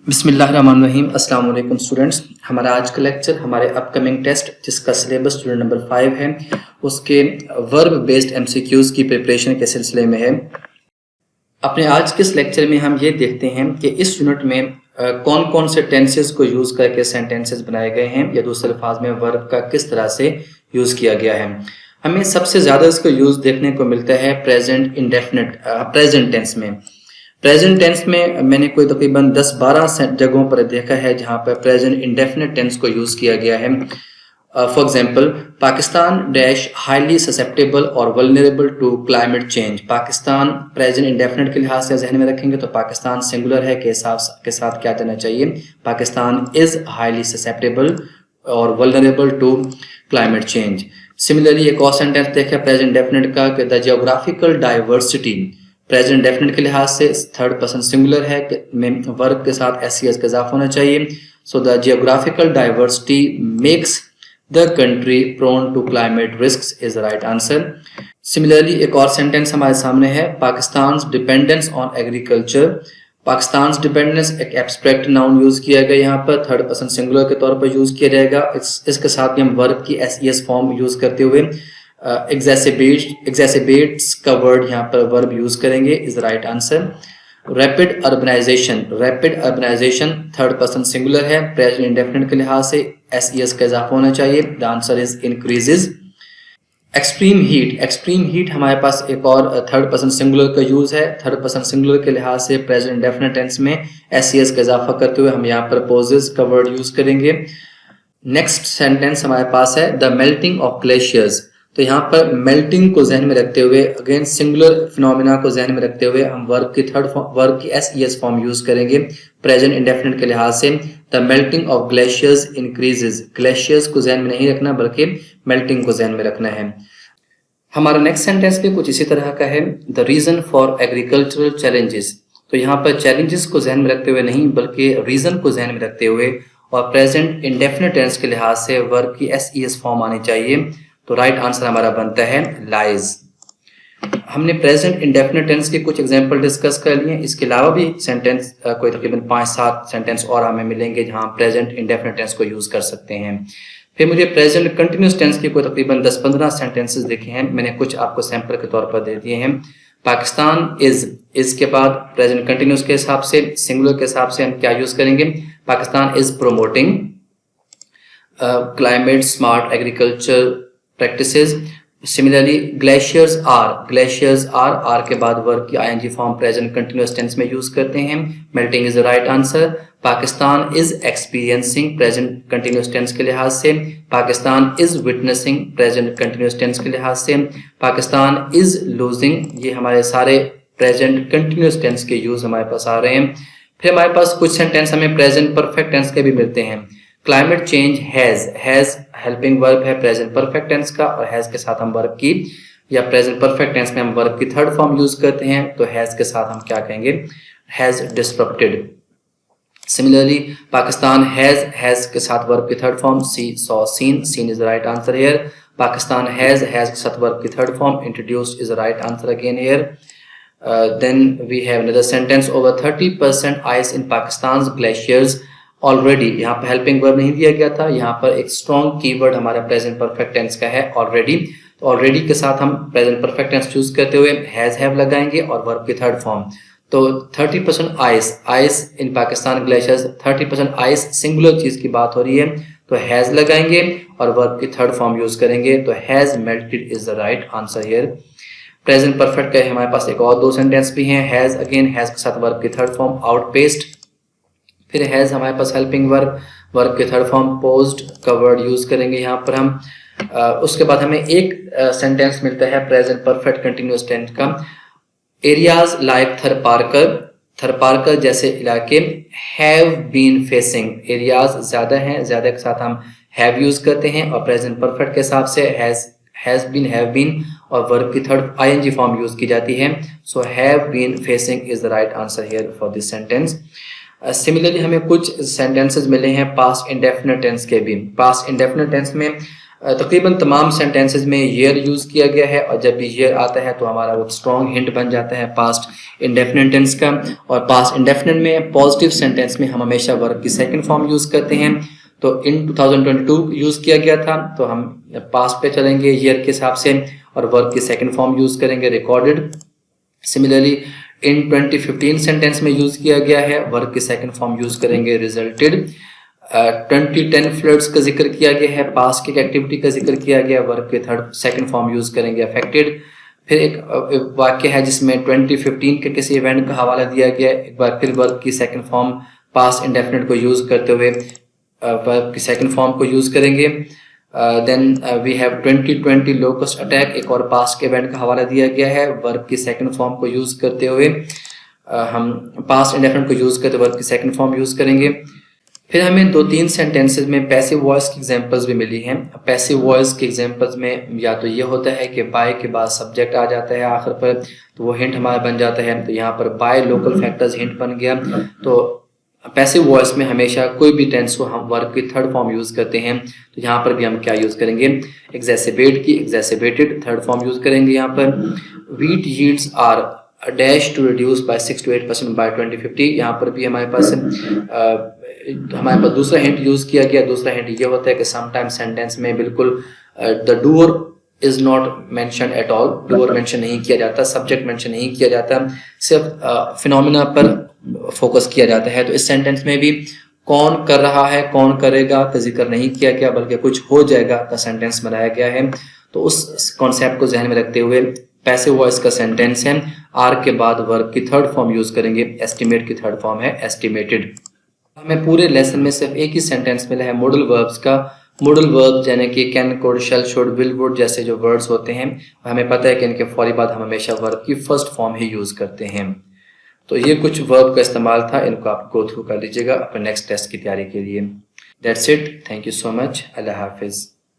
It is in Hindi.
बिस्मिल्लाहिर्रहमानिर्रहीम। अस्सलाम वालेकुम स्टूडेंट्स। हमारा आज का लेक्चर हमारे अपकमिंग टेस्ट जिसका सिलेबस स्टूडेंट नंबर 5 है उसके वर्ब बेस्ड एमसीक्यूज की प्रिपरेशन के सिलसिले में है। अपने आज के इस लेक्चर में हम ये देखते हैं कि इस यूनिट में कौन कौन से टेंसेस को यूज़ करके सेंटेंसेस बनाए गए हैं या दूसरे अल्फाज में वर्ब का किस तरह से यूज़ किया गया है। हमें सबसे ज़्यादा इसको यूज़ देखने को मिलता है प्रेजेंट इंडेफिनिट प्रेजेंट टेंस में। प्रेजेंट टेंस में मैंने कोई तकरीबन 10-12 जगहों पर देखा है जहां पर प्रेजेंट इंडेफिनिट टेंस को यूज़ किया गया है। For example, Pakistan dash highly susceptible और vulnerable to climate change. Pakistan present indefinite के लिहाज से जहन में रखेंगे तो पाकिस्तान सिंगुलर है के साथ क्या देना चाहिए, पाकिस्तान इज हाईली ससेप्टेबल और vulnerable to climate change. Similarly एक और सेंटेंस देखा प्रेजेंट इंडेफिनिट का कि the geographical diversity. Present definite के लिहाज से थर्ड पर्सन सिंगुलर है, में वर्ब के साथ एस का इजाफा होना चाहिए। So the geographical diversity makes the country prone to climate risks is the right answer. Similarly एक और सेंटेंस हमारे सामने है, Pakistan dependence on agriculture. Pakistan dependence एक एब्स्ट्रैक्ट नाउन यूज किया गया, यहाँ पर थर्ड पर्सन सिंगुलर के तौर पर यूज किया जाएगा। इसके साथ ही हम वर्ब की एस फॉर्म यूज करते हुए एग्जैसिबेट्स का वर्ड यहाँ पर वर्ब यूज करेंगे, is the right answer. Rapid urbanisation third person singular है, प्रेजेंट इंडेफिनिट के लिहाज से एस का इजाफा होना चाहिए, the answer is increases. Extreme heat हमारे पास एक और थर्ड पर्सन सिंगुलर का यूज है। थर्ड पर्सन सिंगुलर के लिहाज से प्रेजेंट इंडेफिनिट टेंस में एस का इजाफा करते हुए हम यहाँ पर पोजेस का वर्ड यूज करेंगे। नेक्स्ट सेंटेंस हमारे पास है, द मेल्टिंग ऑफ ग्लेशियर्स। तो यहाँ पर मेल्टिंग को जहन में रखते हुए, अगेन सिंगुलर फिनोमिना को जहन में रखते हुए हम वर्ब की एस फॉर्म यूज करेंगे प्रेजेंट इंडेफिनिट के लिहाज से। The melting of glaciers increases. Glaciers को जहन में नहीं रखना बल्कि मेल्टिंग को जहन में रखना है। हमारा नेक्स्ट सेंटेंस भी कुछ इसी तरह का है, the reason for agricultural challenges. तो यहाँ पर चैलेंजेस को जहन में रखते हुए नहीं बल्कि रीजन को जहन में रखते हुए और प्रेजेंट इंडेफिनिट टेंस के लिहाज से वर्ब की एस फॉर्म आनी चाहिए। तो राइट आंसर हमारा बनता है लाइज। हमने प्रेजेंट इंडेफिनिट टेंस के कुछ एग्जांपल डिस्कस कर लिए, इसके अलावा भी सेंटेंस कोई तकरीबन 5-7 सेंटेंस और हमें मिलेंगे जहां प्रेजेंट इंडेफिनिट टेंस को यूज कर सकते हैं। फिर मुझे प्रेजेंट कंटिन्यूस टेंस के कोई तकरीबन 10-15 सेंटेंसेस देखे हैं, मैंने कुछ आपको सैंपल के तौर पर दे दिए हैं। पाकिस्तान इज के बाद प्रेजेंट कंटिन्यूस के हिसाब से सिंगुलर के हिसाब से हम क्या यूज करेंगे, Pakistan is promoting climate smart agriculture practices. Similarly, glaciers are के बाद वर्ब की ing form present continuous tense में यूज करते हैं, melting is the right answer. Pakistan is experiencing present continuous tense के लिहाज से, Pakistan is witnessing present continuous tense के लिहाज से, पाकिस्तान is losing, ये हमारे सारे प्रेजेंट कंटिन्यूअस टेंस के यूज हमारे पास आ रहे हैं। फिर हमारे पास कुछ सेंटेंस हमें प्रेजेंट परफेक्ट टेंस के भी मिलते हैं। Climate change has helping verb है प्रेजेंट परफेक्ट टेंस का, और हैज के साथ हम वर्ब की या प्रेजेंट परफेक्ट टेंस में हम वर्ब की थर्ड फॉर्म यूज करते हैं, तो हैज के साथ हम क्या कहेंगे, has disrupted. Similarly Pakistan has के साथ वर्ब की third form seen is the right answer here. Pakistan has के साथ वर्ब की third form introduced is the right answer again here. Then we have another sentence, over 30% ice in Pakistan's glaciers already. यहाँ पर हेल्पिंग वर्ब नहीं दिया गया था, यहाँ पर एक स्ट्रॉन्ग कीवर्ड हमारा प्रेजेंट परफेक्ट टेंस का है ऑलरेडी। तो ऑलरेडी के साथ हम प्रेजेंट परफेक्ट टेंस चूज करते हुए हैज हैव लगाएंगे और वर्ब की थर्ड फॉर्म। तो 30% ice in Pakistan glaciers, 30% ice singular चीज की बात हो रही है तो हैज लगाएंगे और वर्ब की थर्ड फॉर्म यूज करेंगे, तो has melted is the right answer here. Present perfect का हमारे पास एक और 2 सेंटेंस भी हैं, हैज के साथ वर्ब की थर्ड फॉर्म आउटपेस्ट। फिर हैज हमारे पास हेल्पिंग वर्ब के थर्ड फॉर्म पोज्ड का वर्ड यूज करेंगे यहाँ पर हम। उसके बाद हमें एक सेंटेंस मिलता है प्रेजेंट परफेक्ट कंटिन्यूअस टेंस का, एरियाज लाइक थरपारकर जैसे इलाके हैव बीन फेसिंग। एरियाज ज्यादा हैं, ज्यादा के साथ हम हैव यूज करते हैं और प्रेजेंट परफेक्ट के हिसाब से हैज बीन हैव बीन और वर्ब की थर्ड ing फॉर्म यूज की जाती है। So have been facing is the right answer here for this sentence. Similarly हमें कुछ सेंटेंसेस मिले हैं पास्ट इंडेफिनिट टेंस के भी। पास्ट इंडेफिनिट टेंस में तकरीबन तमाम सेंटेंसेस में ईयर यूज़ किया गया है, और जब भी ईयर आता है तो हमारा वो स्ट्रॉन्ग हिंट बन जाता है पास्ट इंडेफिनिट टेंस का। और पास्ट इंडेफिनिट में पॉजिटिव सेंटेंस में हम हमेशा वर्ब की सेकंड फॉर्म यूज़ करते हैं। तो इन 2022 यूज़ किया गया था, तो हम पास्ट पे चलेंगे ईयर के हिसाब से और वर्ब की सेकंड फॉर्म यूज़ करेंगे रिकॉर्डेड। सिमिलरली इन 2015 सेंटेंस में यूज़ किया गया है, वर्ब की सेकंड फॉर्म यूज़ करेंगे रिजल्टेड। 2010 फ्लड्स का जिक्र किया गया है, पास्ट की एक्टिविटी का जिक्र किया गया, वर्ब के थर्ड सेकंड फॉर्म यूज़ करेंगे अफेक्टेड। फिर एक वाक्य है जिसमें 2015 के किसी इवेंट का हवाला दिया गया है, एक बार फिर वर्ब की सेकंड फॉर्म पास्ट इंडेफिनिट को यूज़ करते हुए वर्ब की सेकंड फॉर्म को यूज़ करेंगे। Then we have 2020 locust attack, एक और पास्ट के इवेंट का हवाला दिया गया है, वर्ब की सेकंड फॉर्म को यूज़ करते हुए हम पास्ट इंडेफिनिट को यूज़ करते वर्ब की सेकंड फॉर्म यूज़ करेंगे। फिर हमें 2-3 सेंटेंसेस में पैसिव वॉइस की एग्जांपल्स भी मिली हैं। पैसिव वॉइस के एग्जांपल्स में या तो ये होता है कि बाय के बाद सब्जेक्ट आ जाता है आखिर पर, तो वो हिंट हमारा बन जाता है। तो यहाँ पर बाय लोकल फैक्टर्स हिंट बन गया। तो पैसिव वॉइस में हमेशा कोई भी टेंस को हम वर्ब की थर्ड फॉर्म यूज़ करते हैं। तो यहाँ पर भी हम क्या यूज़ करेंगे, एग्जैसिबेट की एग्जैसिबेटेड थर्ड फॉर्म यूज़ करेंगे। यहाँ पर wheat yields are dash to reduce by 6 to 8% by 2050, यहाँ पर भी हमारे पास दूसरा हिंट यूज़ किया गया। दूसरा हिंट ये होता है कि समटाइम्स सेंटेंस में बिल्कुल the doer is not mention at all, doer mention नहीं किया जाता, सब्जेक्ट मेंशन नहीं किया जाता, सिर्फ फिनोमिना पर फोकस किया जाता है। तो इस सेंटेंस में भी कौन कर रहा है, कौन करेगा का जिक्र नहीं किया गया, बल्कि कुछ हो जाएगा का सेंटेंस बनाया गया है। तो उस कॉन्सेप्ट को ध्यान में रखते हुए पैसिव वॉइस का सेंटेंस है, आर के बाद वर्ब की थर्ड फॉर्म यूज करेंगे, एस्टिमेट की थर्ड फॉर्म है एस्टिमेटेड। हमें पूरे लेसन में सिर्फ एक ही सेंटेंस मिला है मॉडल वर्ब्स का। मॉडल वर्ब यानी कि can, could, shall, should, will, would जैसे जो वर्ड्स होते हैं, हमें पता है कि इनके फौरी बाद हम हमेशा वर्ब की फर्स्ट फॉर्म ही यूज करते हैं। तो ये कुछ वर्ब का इस्तेमाल था, इनको आप गो थ्रू कर लीजिएगा अपने नेक्स्ट टेस्ट की तैयारी के लिए। That's it, thank you so much, Allah Hafiz.